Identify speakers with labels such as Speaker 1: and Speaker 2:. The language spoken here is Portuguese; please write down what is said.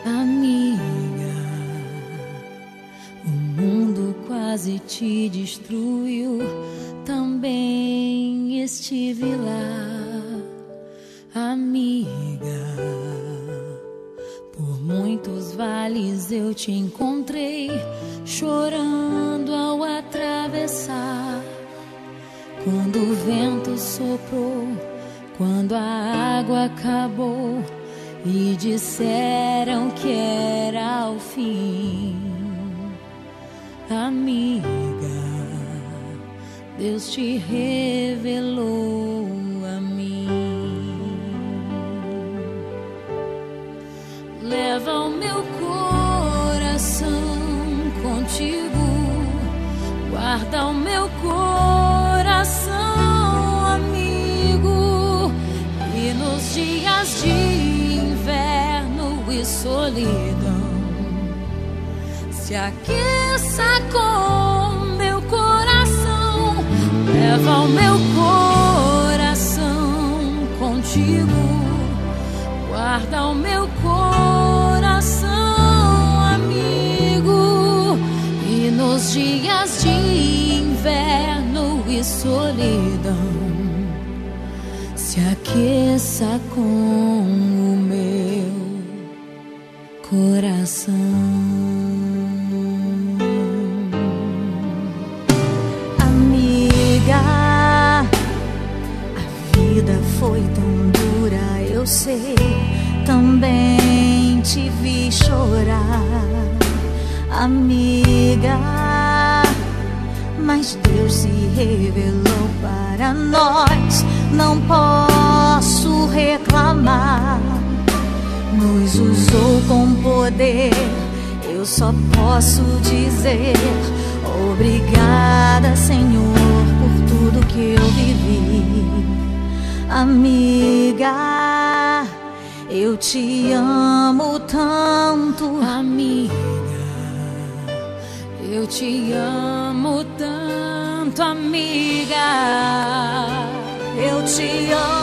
Speaker 1: Amiga, o mundo quase te destruiu, também estive lá. Amiga, por muitos vales eu te encontrei, chorando ao atravessar. Quando o vento soprou, quando a água acabou e disseram que era o fim. Amiga, Deus te revelou a mim. Leva o meu coração contigo, guarda o meu coração, amigo, e nos dias de inverno e solidão se aqueça com meu coração. Leva o meu coração contigo, guarda o meu coração, amigo, e nos dias de inverno e solidão se aqueça com o meu coração.
Speaker 2: Amiga, a vida foi tão dura, eu sei, também te vi chorar. Amiga, mas Deus se revelou para nós, não posso reclamar. Nos usou com poder, eu só posso dizer obrigada, Senhor, por tudo que eu vivi. Amiga, eu te amo tanto.
Speaker 1: Amiga, eu te amo tanto, amiga,
Speaker 2: eu te amo.